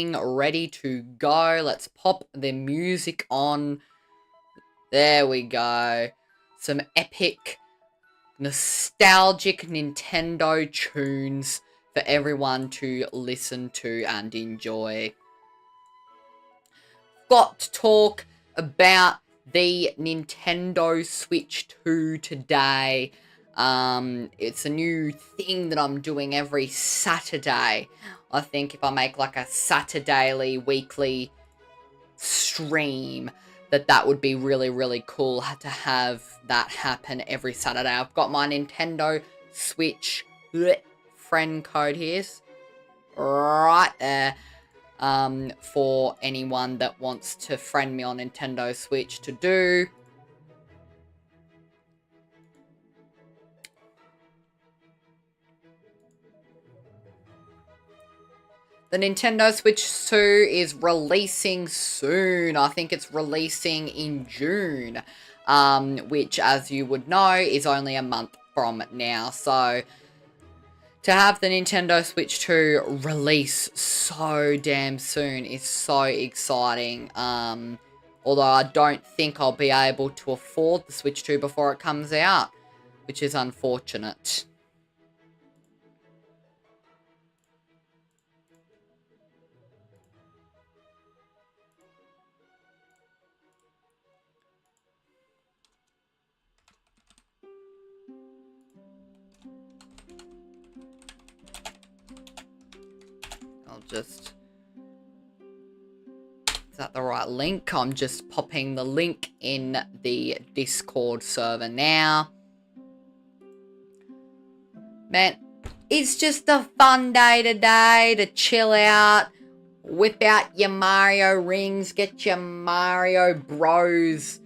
ready to go. Let's pop the music on. There we go. Some epic, nostalgic Nintendo tunes for everyone to listen to and enjoy. Got to talk about the Nintendo Switch 2 today. It's a new thing that I'm doing every Saturday. I think if I make like a Saturday weekly stream, that would be really, really cool to have that happen every Saturday. I've got my Nintendo Switch friend code here. Right there. For anyone that wants to friend me on Nintendo Switch to do. The Nintendo Switch 2 is releasing soon. I think it's releasing in June, which, as you would know, is only a month from now. So, to have the Nintendo Switch 2 release so damn soon is so exciting. Although I don't think I'll be able to afford the Switch 2 before it comes out, which is unfortunate. Is that the right link? I'm just popping the link in the Discord server now. Man, it's just a fun day today to chill out, whip out your Mario rings, get your Mario Bros.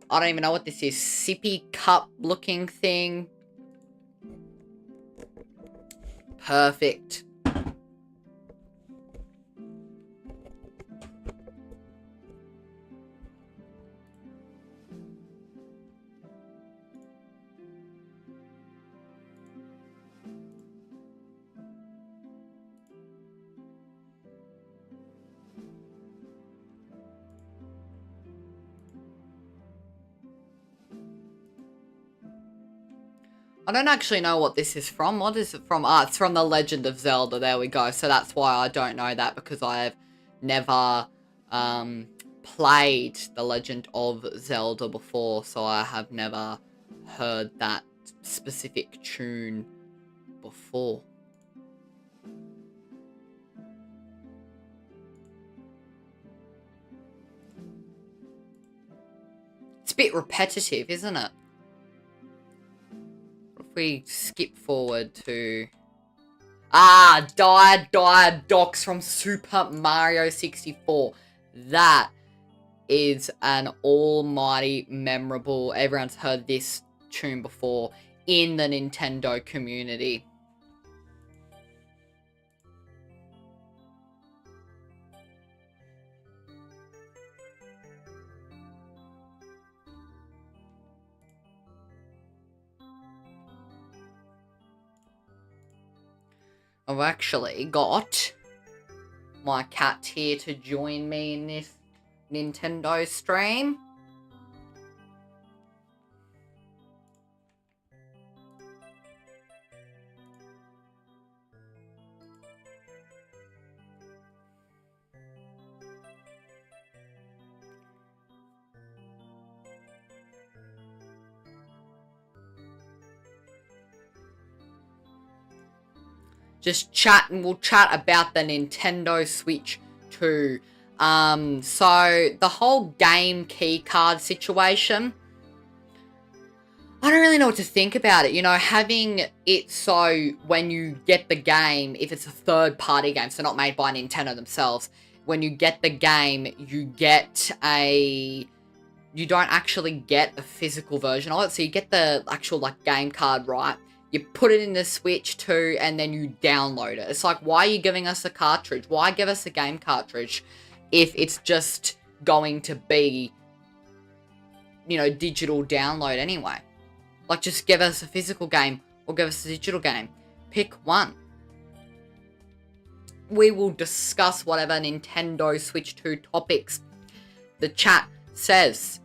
I don't even know what this is. Sippy cup looking thing. Perfect. I don't actually know what this is from. What is it from? Ah, it's from The Legend of Zelda. There we go. So that's why I don't know that, because I have never played The Legend of Zelda before. So I have never heard that specific tune before. It's a bit repetitive, isn't it? We skip forward to Diadox from Super Mario 64. That is an almighty memorable, everyone's heard this tune before in the Nintendo community. I've actually got my cat here to join me in this Nintendo stream. Just chat, and we'll chat about the Nintendo Switch 2. So the whole game key card situation, I don't really know what to think about it. You know, having it so when you get the game, if it's a third-party game, so not made by Nintendo themselves, when you get the game, you don't actually get a physical version of it. So you get the actual, like, game card, right? You put it in the Switch 2, and then you download it. It's like, why are you giving us a cartridge? Why give us a game cartridge if it's just going to be, you know, digital download anyway? Like, just give us a physical game or give us a digital game. Pick one. we will discuss whatever Nintendo Switch 2 topics the chat says.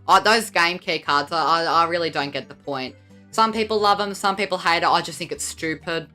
Oh, those game key cards, I really don't get the point. Some people love them, some people hate it. I just think it's stupid.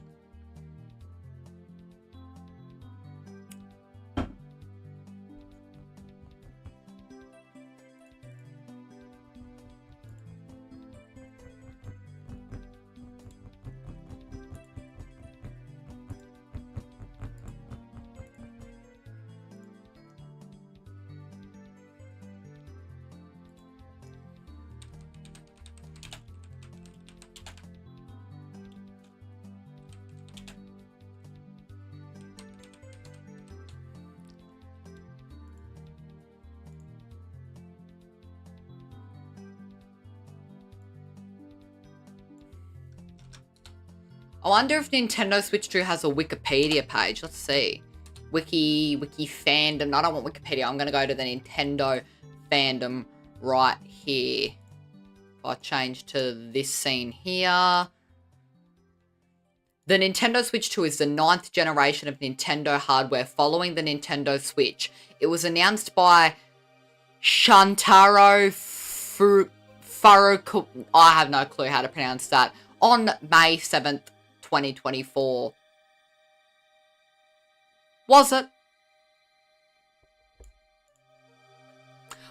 I wonder if Nintendo Switch 2 has a Wikipedia page. Let's see. Wiki fandom. I don't want Wikipedia. I'm going to go to the Nintendo fandom right here. If I change to this scene here. The Nintendo Switch 2 is the 9th generation of Nintendo hardware following the Nintendo Switch. It was announced by Shantaro Furukawa. I have no clue how to pronounce that. On May 7th, 2024. Was it?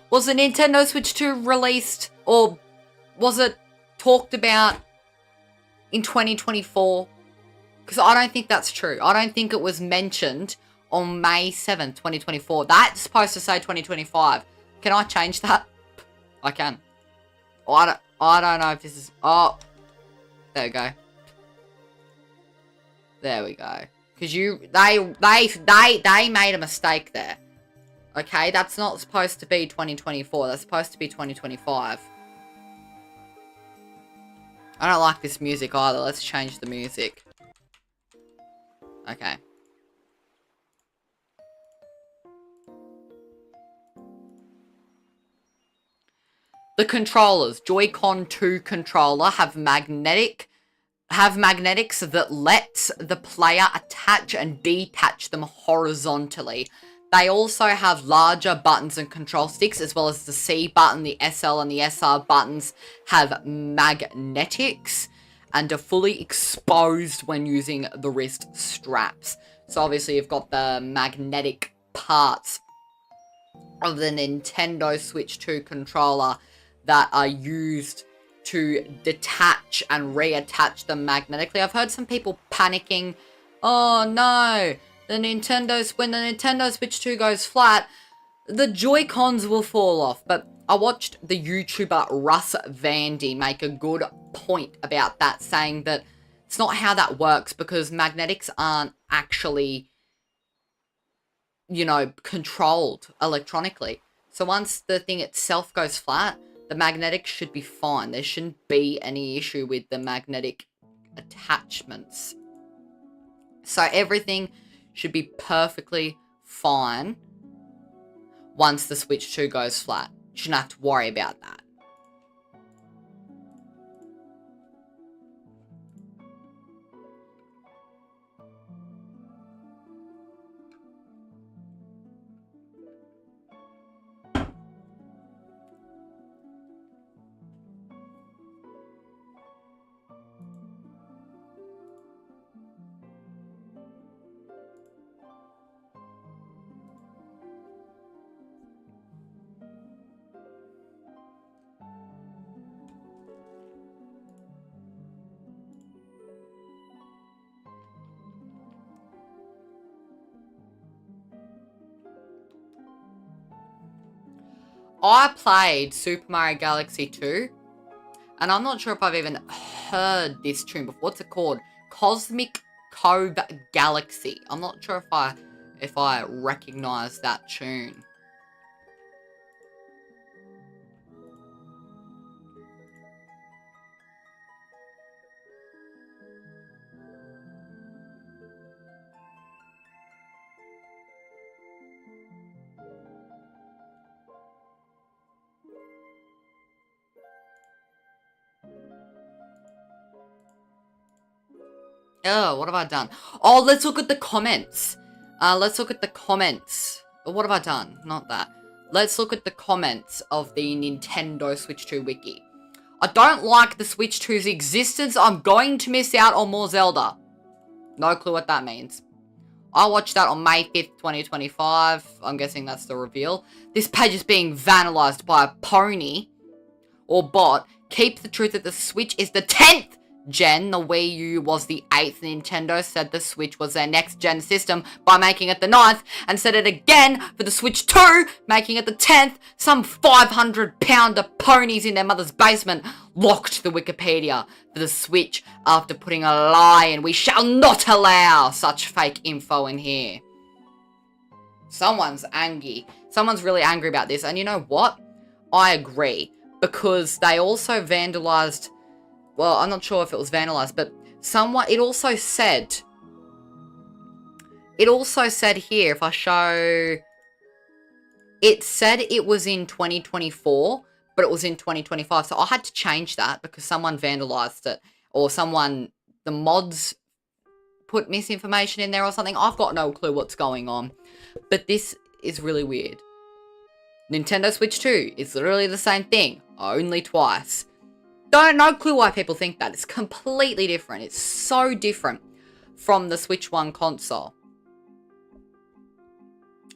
Was the Nintendo Switch 2 released, or was it talked about in 2024? Because I don't think that's true. I don't think it was mentioned on May 7th, 2024. That's supposed to say 2025. Can I change that? I can. Oh, I don't know if this is... Oh. There we go. There we go. Because they made a mistake there. Okay, that's not supposed to be 2024. That's supposed to be 2025. I don't like this music either. Let's change the music. Okay. The controllers, Joy-Con 2 controller, have magnetics that lets the player attach and detach them horizontally. They also have larger buttons and control sticks, as well as the C button, the SL and the SR buttons have magnetics and are fully exposed when using the wrist straps. So obviously you've got the magnetic parts of the Nintendo Switch 2 controller that are used to detach and reattach them magnetically. I've heard some people panicking, oh no, when the Nintendo Switch 2 goes flat, the Joy-Cons will fall off. But I watched the YouTuber Russ Vandy make a good point about that, saying that it's not how that works, because magnetics aren't actually, you know, controlled electronically. So once the thing itself goes flat, the magnetics should be fine. There shouldn't be any issue with the magnetic attachments. So everything should be perfectly fine once the Switch 2 goes flat. You shouldn't have to worry about that. I played Super Mario Galaxy 2, and I'm not sure if I've even heard this tune before. What's it called? Cosmic Cove Galaxy. I'm not sure if I recognize that tune. Oh, what have I done? Oh, let's look at the comments. Let's look at the comments. What have I done? Not that. Let's look at the comments of the Nintendo Switch 2 wiki. I don't like the Switch 2's existence. I'm going to miss out on more Zelda. No clue what that means. I watched that on May 5th, 2025. I'm guessing that's the reveal. This page is being vandalized by a pony or bot. Keep the truth that the Switch is the 10th gen. The Wii U was the 8th. Nintendo said the Switch was their next gen system by making it the 9th, and said it again for the Switch 2, making it the 10th. Some 500-pounder ponies in their mother's basement locked the Wikipedia for the Switch after putting a lie in. We shall not allow such fake info in here. Someone's angry. Someone's really angry about this, and you know what? I agree, because they also vandalized. Well, I'm not sure if it was vandalized, but it also said here, if I show, it said it was in 2024, but it was in 2025. So I had to change that because someone vandalized it, or the mods put misinformation in there or something. I've got no clue what's going on, but this is really weird. Nintendo Switch 2 is literally the same thing, only twice. No clue why people think that. It's completely different. It's so different from the Switch 1 console.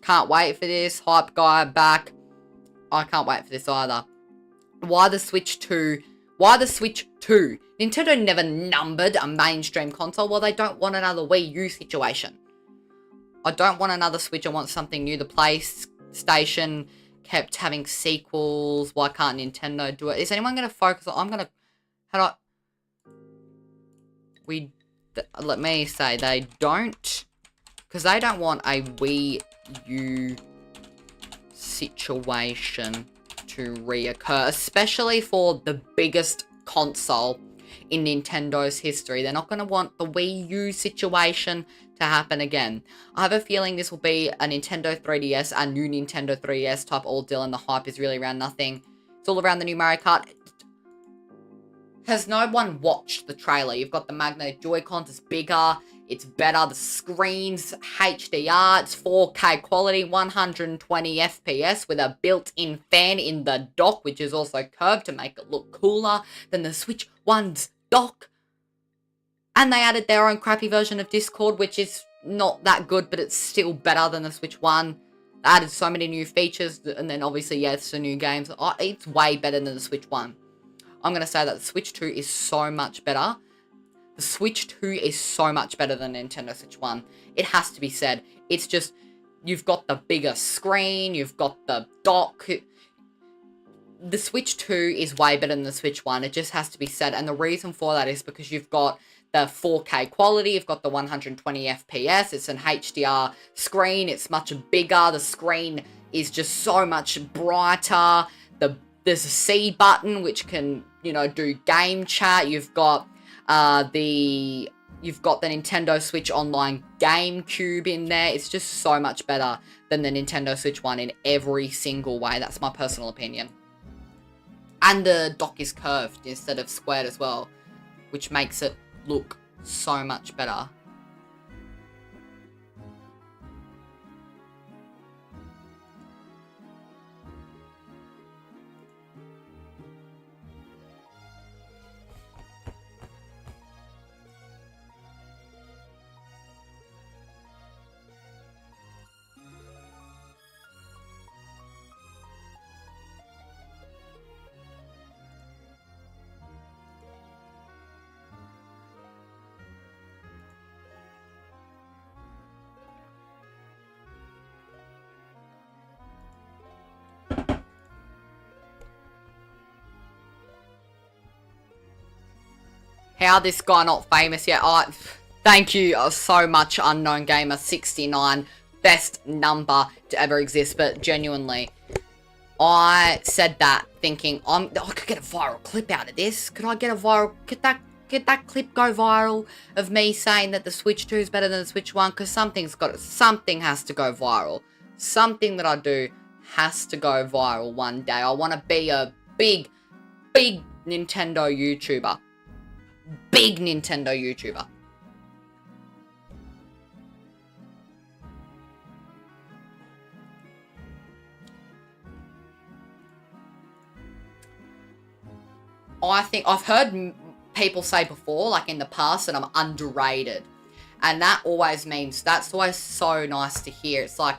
Can't wait for this. Hype guy back. I can't wait for this either. Why the Switch 2? Why the Switch 2? Nintendo never numbered a mainstream console. Well, they don't want another Wii U situation. I don't want another Switch. I want something new. The PlayStation kept having sequels. Why can't Nintendo do it? Is anyone going to focus on... let me say, they don't... Because they don't want a Wii U situation to reoccur. Especially for the biggest console in Nintendo's history. They're not going to want the Wii U situation to happen again. I have a feeling this will be a Nintendo 3DS, a new Nintendo 3DS type all deal, and the hype is really around nothing. It's all around the new Mario Kart. Has no one watched the trailer? You've got the magnetic Joy-Cons, it's bigger, it's better, the screen's HDR, it's 4K quality, 120 FPS with a built-in fan in the dock, which is also curved to make it look cooler than the Switch 1's dock. And they added their own crappy version of Discord, which is not that good, but it's still better than the Switch 1. They added so many new features, and then obviously, yeah, it's the new games. It's way better than the Switch 1. I'm going to say that the Switch 2 is so much better. The Switch 2 is so much better than Nintendo Switch 1. It has to be said. It's just, you've got the bigger screen, you've got the dock. The Switch 2 is way better than the Switch 1. It just has to be said. And the reason for that is because you've got the 4K quality, you've got the 120 FPS, it's an HDR screen, it's much bigger, the screen is just so much brighter, there's a C button which can, do game chat, you've got the Nintendo Switch Online GameCube in there. It's just so much better than the Nintendo Switch 1 in every single way. That's my personal opinion. And the dock is curved instead of squared as well, which makes it look so much better. How this guy not famous yet? Thank you so much, Unknown Gamer 69. Best number to ever exist, but genuinely, I said that thinking I could get a viral clip out of this. Could I get a viral? Could that clip go viral of me saying that the Switch 2 is better than the Switch 1? Because something has to go viral. Something that I do has to go viral one day. I want to be a big Nintendo YouTuber. Big Nintendo YouTuber. I think I've heard people say before, like in the past, that I'm underrated. And that always means, that's always so nice to hear. It's like,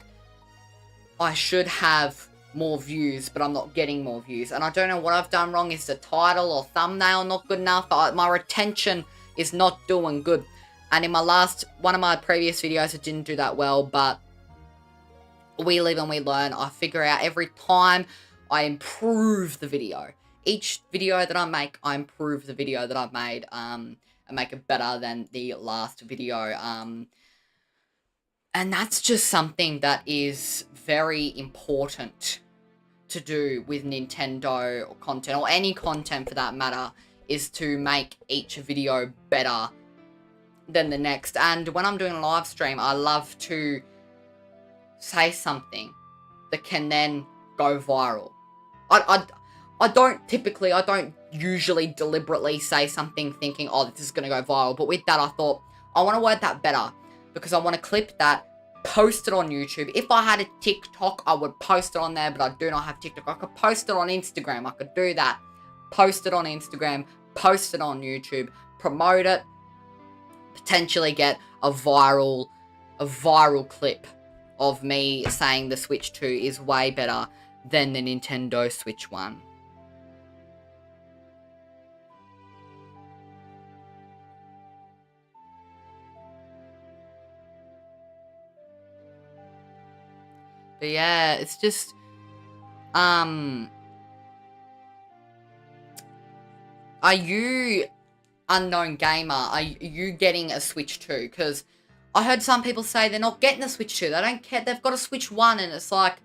I should have more views, but I'm not getting more views. And I don't know what I've done wrong. Is the title or thumbnail not good enough? My retention is not doing good. And in one of my previous videos, it didn't do that well, but we live and we learn. I figure out every time I improve the video. Each video that I make, I improve the video that I've made, and make it better than the last video. And that's just something that is very important to do with Nintendo or content, or any content for that matter, is to make each video better than the next. And when I'm doing a live stream, I love to say something that can then go viral. I don't usually deliberately say something thinking, oh, this is going to go viral. But with that, I thought, I want to word that better, because I want to clip that, post it on YouTube. If I had a TikTok, I would post it on there, but I do not have TikTok. I could post it on Instagram. I could do that. Post it on Instagram, post it on YouTube, promote it, potentially get a viral clip of me saying the Switch 2 is way better than the Nintendo Switch 1. But yeah, it's just, are you, unknown gamer, are you getting a Switch 2? Because I heard some people say they're not getting a Switch 2. They don't care. They've got a Switch 1, and it's like,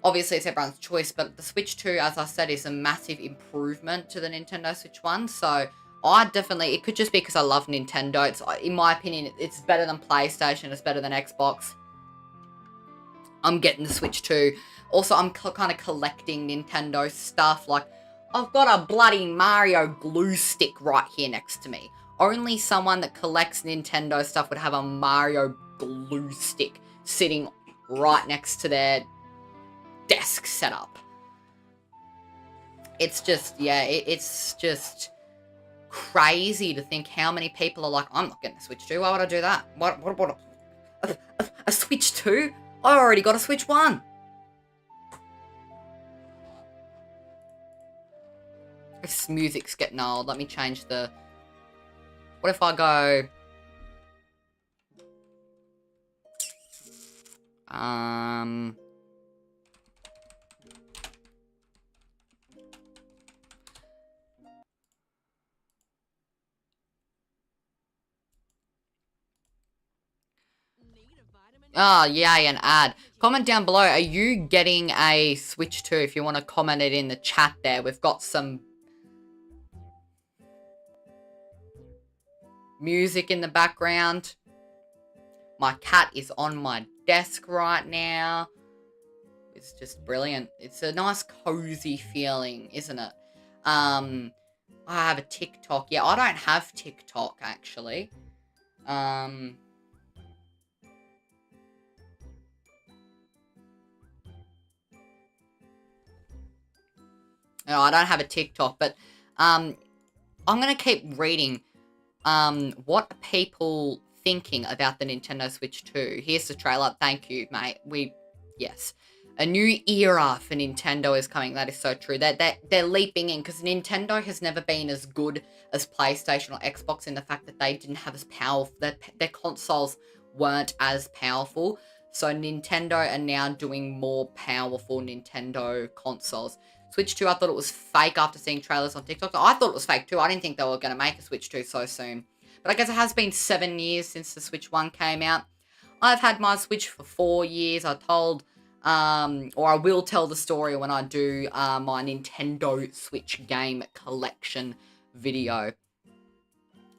obviously it's everyone's choice, but the Switch 2, as I said, is a massive improvement to the Nintendo Switch 1. So I definitely, it could just be because I love Nintendo. It's, in my opinion, it's better than PlayStation. It's better than Xbox. I'm getting the Switch 2. Also, I'm kind of collecting Nintendo stuff. Like, I've got a bloody Mario glue stick right here next to me. Only someone that collects Nintendo stuff would have a Mario glue stick sitting right next to their desk setup. It's just, yeah, it's just crazy to think how many people are like, I'm not getting a Switch 2. Why would I do that? What a Switch 2? I already got a Switch 1. This music's getting old. Let me change the... What if I go... Oh, yay, an ad. Comment down below, are you getting a Switch 2? If you want to comment it in the chat there. We've got some music in the background. My cat is on my desk right now. It's just brilliant. It's a nice cozy feeling, isn't it? I have a TikTok. Yeah, I don't have TikTok, actually. No, I don't have a TikTok, but I'm going to keep reading what are people thinking about the Nintendo Switch 2. Here's the trailer. Thank you, mate. Yes. A new era for Nintendo is coming. That is so true. They're leaping in, because Nintendo has never been as good as PlayStation or Xbox in the fact that they didn't have as powerful, their consoles weren't as powerful. So Nintendo are now doing more powerful Nintendo consoles. Switch 2, I thought it was fake after seeing trailers on TikTok. I thought it was fake too. I didn't think they were going to make a Switch 2 so soon. But I guess it has been 7 years since the Switch 1 came out. I've had my Switch for 4 years. I told, or I will tell the story when I do my Nintendo Switch game collection video.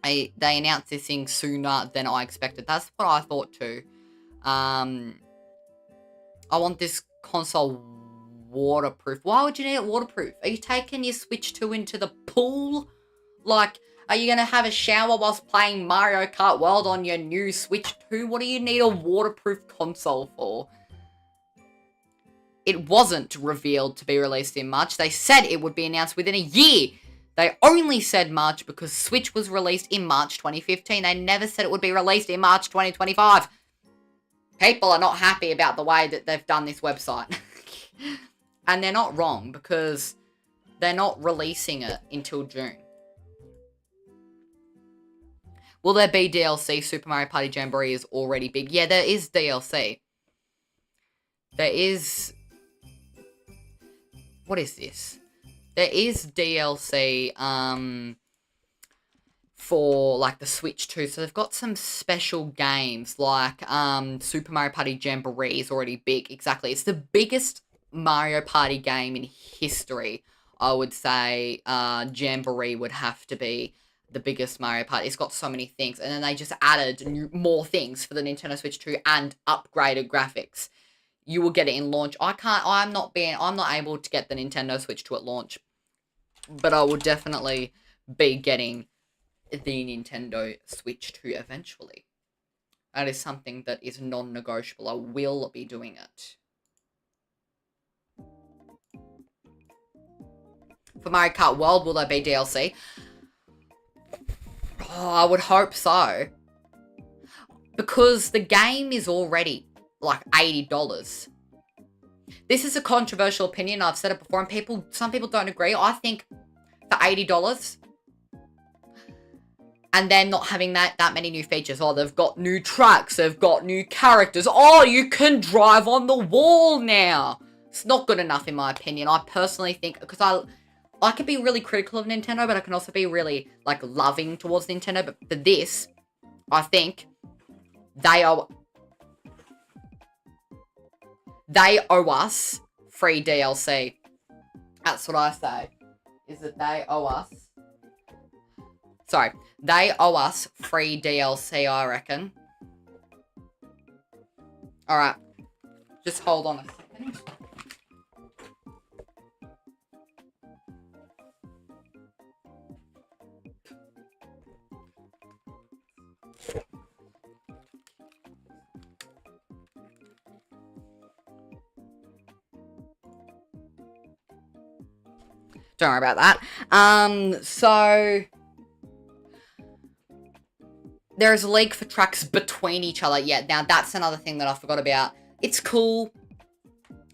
They announced this thing sooner than I expected. That's what I thought too. I want this console waterproof. Why would you need it waterproof? Are you taking your Switch 2 into the pool? Like, are you going to have a shower whilst playing Mario Kart World on your new Switch 2? What do you need a waterproof console for? It wasn't revealed to be released in March. They said it would be announced within a year. They only said March because Switch was released in March 2015. They never said it would be released in March 2025. People are not happy about the way that they've done this website. And they're not wrong, because they're not releasing it until June. Will there be DLC? Super Mario Party Jamboree is already big. Yeah, there is DLC. There is... What is this? There is DLC for, like, the Switch too. So they've got some special games, like Super Mario Party Jamboree is already big. Exactly. It's the biggest Mario Party game in history. I would say Jamboree would have to be the biggest Mario Party. It's got so many things. And then they just added more things for the Nintendo Switch 2 and upgraded graphics. You will get it in launch. I'm not able to get the Nintendo Switch 2 at launch. But I will definitely be getting the Nintendo Switch 2 eventually. That is something that is non-negotiable. I will be doing it. For Mario Kart World, will there be DLC? Oh, I would hope so. Because the game is already like $80. This is a controversial opinion. I've said it before, and some people don't agree. I think for $80, and then not having that many new features. Oh, they've got new tracks. They've got new characters. Oh, you can drive on the wall now. It's not good enough, in my opinion. I personally think, because I could be really critical of Nintendo, but I can also be really, like, loving towards Nintendo. But for this, I think they owe us free DLC. That's what I say. Is that they owe us... Sorry. They owe us free DLC, I reckon. Alright. Just hold on a second. Don't worry about that. So there's a league for tracks between each other. Yeah, now that's another thing that I forgot about. It's cool.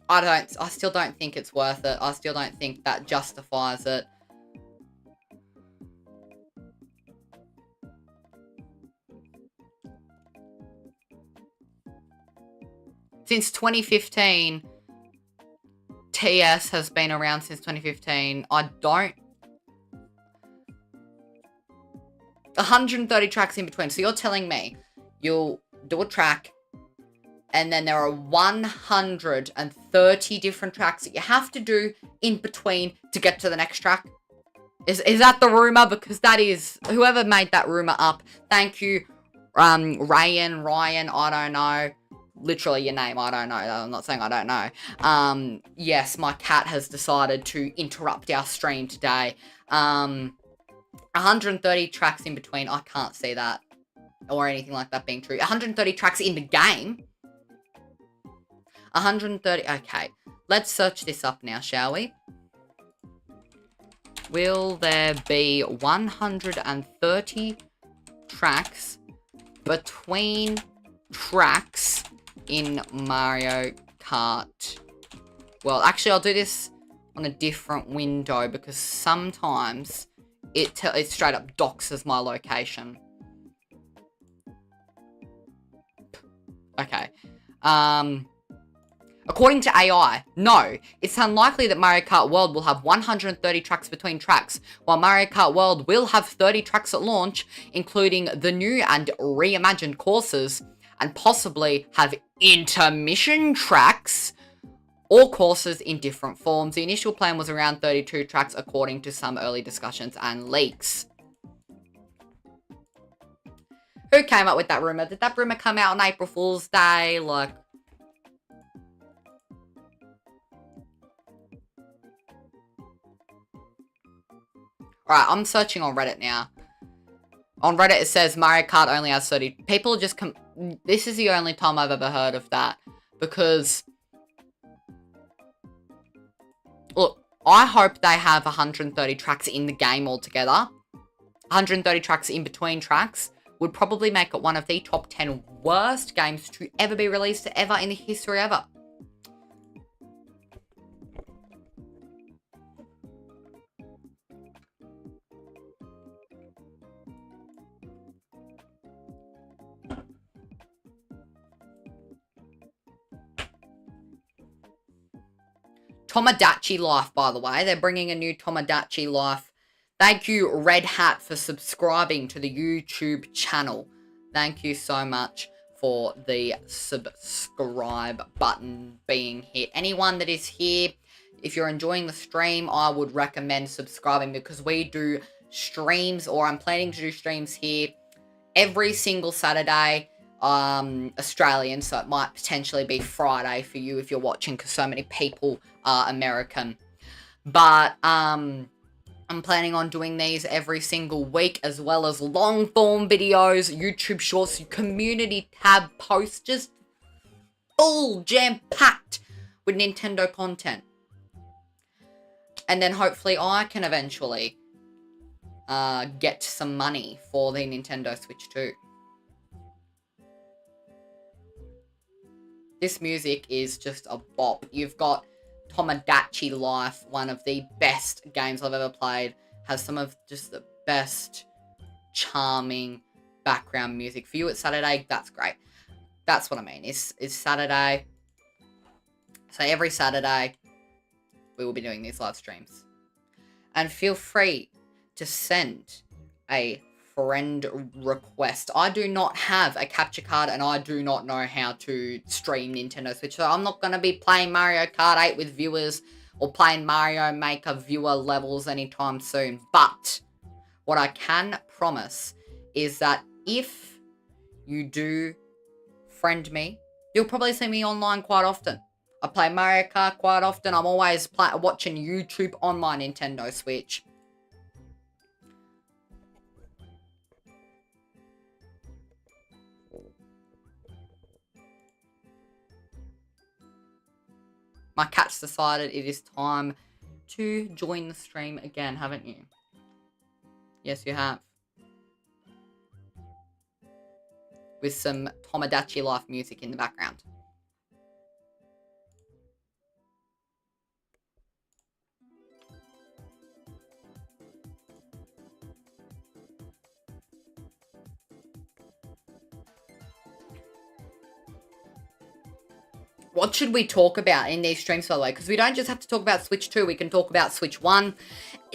I still don't think it's worth it. I still don't think that justifies it. Since 2015, TS has been around since 2015. 130 tracks in between. So you're telling me you'll do a track and then there are 130 different tracks that you have to do in between to get to the next track? Is that the rumor? Because that is, whoever made that rumor up, thank you, Ryan, I don't know. Literally your name, I don't know. I'm not saying I don't know. Yes, my cat has decided to interrupt our stream today. 130 tracks in between. I can't see that or anything like that being true. 130 tracks in the game. 130. Okay, let's search this up now, shall we? Will there be 130 tracks between tracks in Mario Kart? Well, actually, I'll do this on a different window because sometimes it straight up doxes my location. Okay. According to AI, no. It's unlikely that Mario Kart World will have 130 tracks between tracks, while Mario Kart World will have 30 tracks at launch, including the new and reimagined courses, and possibly have intermission tracks or courses in different forms. The initial plan was around 32 tracks, according to some early discussions and leaks. Who came up with that rumor? Did that rumor come out on April Fool's Day? Like... Alright, I'm searching on Reddit now. On Reddit, it says Mario Kart only has 30. People just this is the only time I've ever heard of that. Because... Look, I hope they have 130 tracks in the game altogether. 130 tracks in between tracks would probably make it one of the top 10 worst games to ever be released ever in the history ever. Tomodachi Life, by the way. They're bringing a new Tomodachi Life. Thank you, Red Hat, for subscribing to the YouTube channel. Thank you so much for the subscribe button being hit. Anyone that is here, if you're enjoying the stream, I would recommend subscribing because we do streams, or I'm planning to do streams here every single Saturday, Australian, so it might potentially be Friday for you if you're watching because so many people are American. But I'm planning on doing these every single week, as well as long form videos, YouTube shorts, community tab posts, just full jam-packed with Nintendo content. And then hopefully I can eventually get some money for the Nintendo Switch 2. This music is just a bop. You've got Tomodachi Life, one of the best games I've ever played. Has some of just the best charming background music. For you, it's Saturday. That's great. That's what I mean. It's Saturday. So every Saturday, we will be doing these live streams. And feel free to send a friend request. I do not have a capture card and I do not know how to stream Nintendo Switch. So I'm not going to be playing Mario Kart 8 with viewers or playing Mario Maker viewer levels anytime soon. But what I can promise is that if you do friend me, you'll probably see me online quite often. I play Mario Kart quite often. I'm always watching YouTube on my Nintendo Switch. My cat's decided it is time to join the stream again, haven't you? Yes, you have. With some Tomodachi Life music in the background. What should we talk about in these streams, by the way? Because we don't just have to talk about Switch 2. We can talk about Switch 1.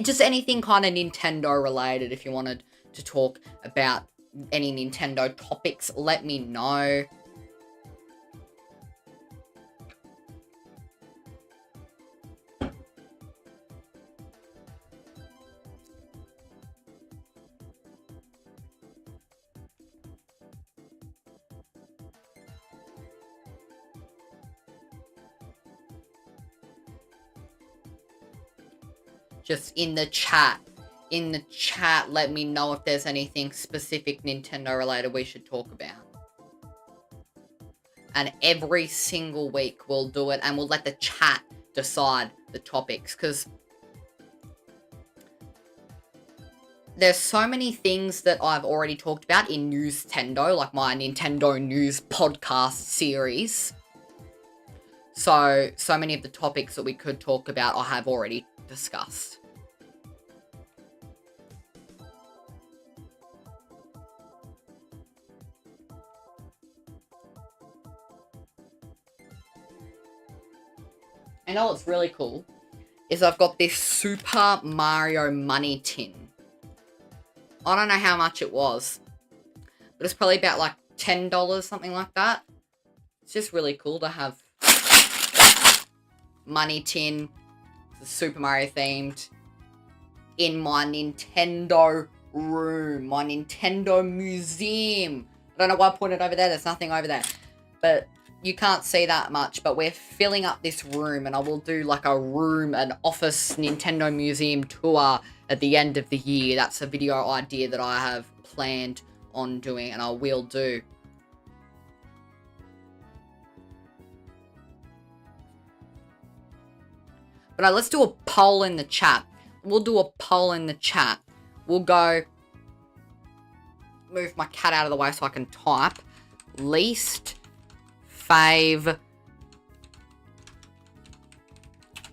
Just anything kind of Nintendo related. If you wanted to talk about any Nintendo topics, let me know. Just in the chat. In the chat, let me know if there's anything specific Nintendo related we should talk about. And every single week we'll do it and we'll let the chat decide the topics. Because there's so many things that I've already talked about in Newstendo, like my Nintendo News podcast series. So many of the topics that we could talk about I have already discussed. And what's really cool is I've got this Super Mario money tin. I don't know how much it was, but it's probably about like $10, something like that. It's just really cool to have money tin, Super Mario themed, in my Nintendo room, my Nintendo museum. I don't know why I put it over there. There's nothing over there, but you can't see that much. But we're filling up this room, and I will do like an office Nintendo museum tour at the end of the year. That's a video idea that I have planned on doing, and I will do. But But let's do a poll in the chat. We'll do a poll in the chat. We'll go... Move my cat out of the way so I can type. Least fave...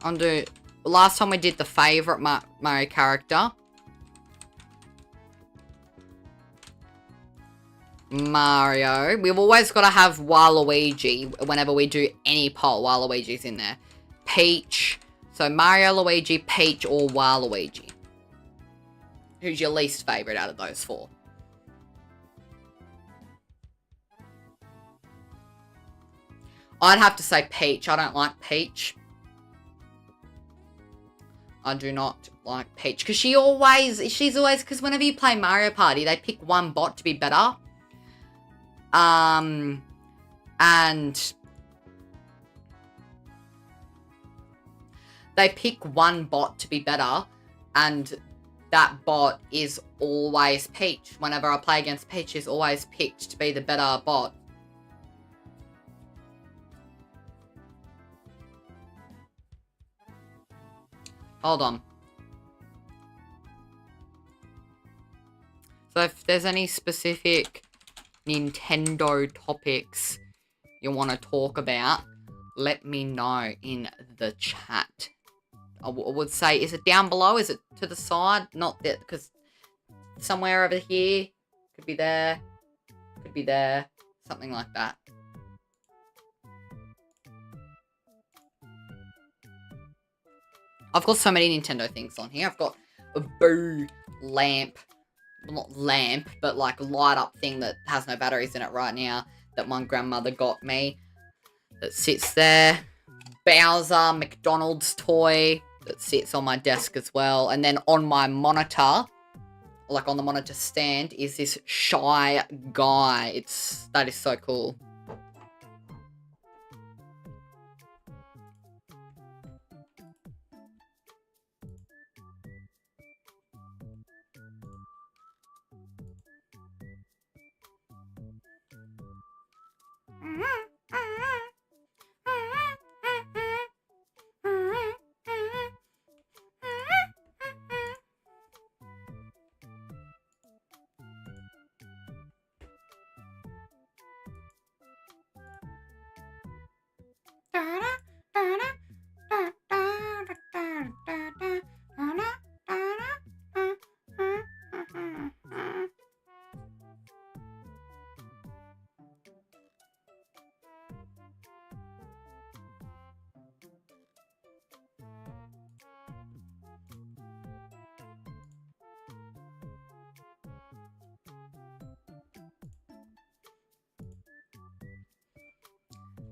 I'll do... Last time we did the favourite Mario character. Mario. We've always got to have Waluigi whenever we do any poll. Waluigi's in there. Peach. So Mario, Luigi, Peach, or Waluigi. Who's your least favourite out of those four? I'd have to say Peach. I don't like Peach. I do not like Peach. Because she's always, because whenever you play Mario Party, they pick one bot to be better. And they pick one bot to be better, and that bot is always Peach. Whenever I play against Peach, she's always picked to be the better bot. Hold on. So if there's any specific Nintendo topics you want to talk about, let me know in the chat. I would say, is it down below? Is it to the side? Not that, because somewhere over here, could be there, something like that. I've got so many Nintendo things on here. I've got a Boo lamp. Well, not lamp, but like light up thing that has no batteries in it right now that my grandmother got me. That sits there. Bowser McDonald's toy that sits on my desk as well. And then on my monitor, like on the monitor stand, is this Shy Guy. That is so cool.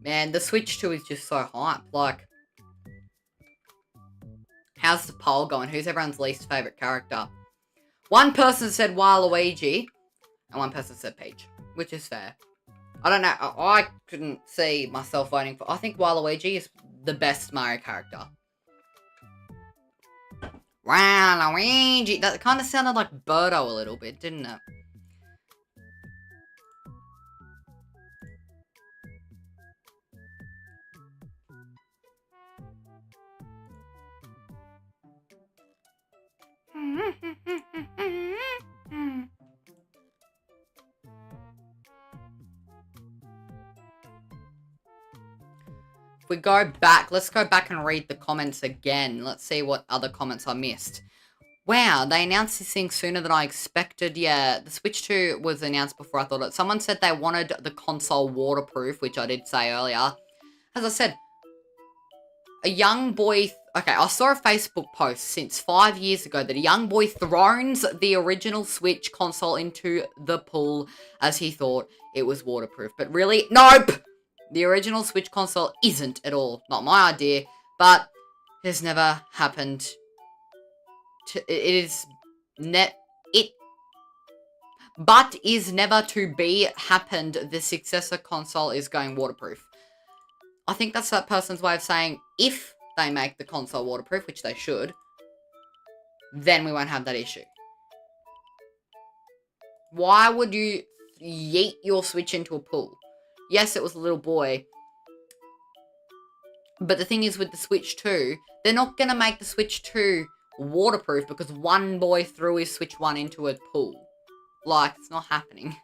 Man, the Switch 2 is just so hype. Like, how's the poll going? Who's everyone's least favourite character? One person said Waluigi, and one person said Peach, which is fair. I don't know. I couldn't see myself voting for... I think Waluigi is the best Mario character. Waluigi. That kind of sounded like Birdo a little bit, didn't it? If we go back, let's go back and read the comments again. Let's see what other comments I missed. Wow, they announced this thing sooner than I expected. Yeah, the Switch 2 was announced before I thought it. Someone said they wanted the console waterproof, which I did say earlier. As I said, a young boy... Okay, I saw a Facebook post since 5 years ago that a young boy throws the original Switch console into the pool as he thought it was waterproof. But really, nope! The original Switch console isn't at all. Not my idea, but it has never happened. But is never to be happened. The successor console is going waterproof. I think that's that person's way of saying if they make the console waterproof, which they should, then we won't have that issue. Why would you yeet your Switch into a pool? Yes, it was a little boy. But the thing is with the Switch 2, they're not going to make the Switch 2 waterproof because one boy threw his Switch 1 into a pool. Like, it's not happening.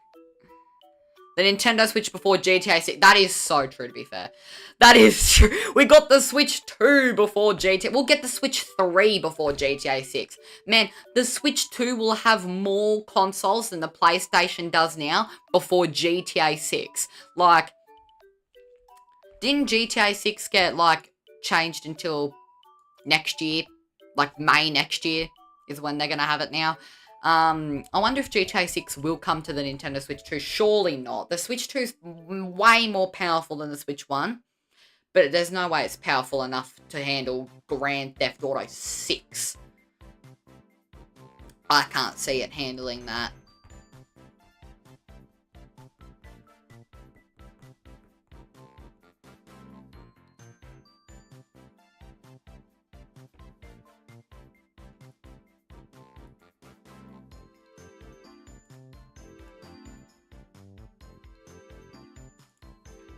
The Nintendo Switch before GTA 6. That is so true, to be fair. That is true. We got the Switch 2 before GTA. We'll get the Switch 3 before GTA 6. Man, the Switch 2 will have more consoles than the PlayStation does now before GTA 6. Like, didn't GTA 6 get, like, changed until next year? Like, May next year is when they're going to have it now. I wonder if GTA 6 will come to the Nintendo Switch 2. Surely not. The Switch 2 is way more powerful than the Switch 1. But there's no way it's powerful enough to handle Grand Theft Auto 6. I can't see it handling that.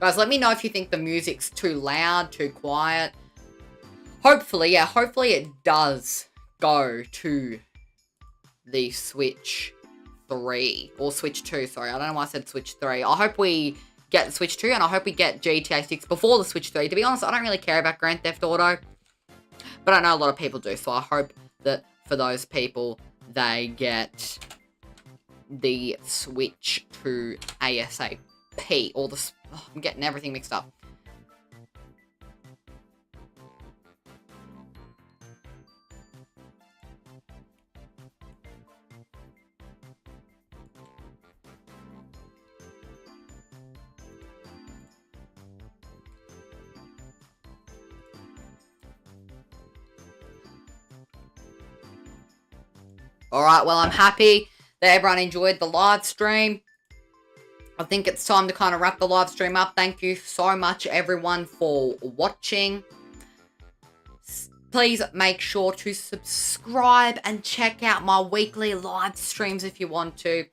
Guys, let me know if you think the music's too loud, too quiet. Hopefully it does go to the Switch 3. Or Switch 2, sorry. I don't know why I said Switch 3. I hope we get the Switch 2, and I hope we get GTA 6 before the Switch 3. To be honest, I don't really care about Grand Theft Auto. But I know a lot of people do, so I hope that for those people, they get the Switch 2 ASAP. Or the... Oh, I'm getting everything mixed up. Alright, well, I'm happy that everyone enjoyed the live stream. I think it's time to kind of wrap the live stream up. Thank you so much, everyone, for watching. Please make sure to subscribe and check out my weekly live streams if you want to.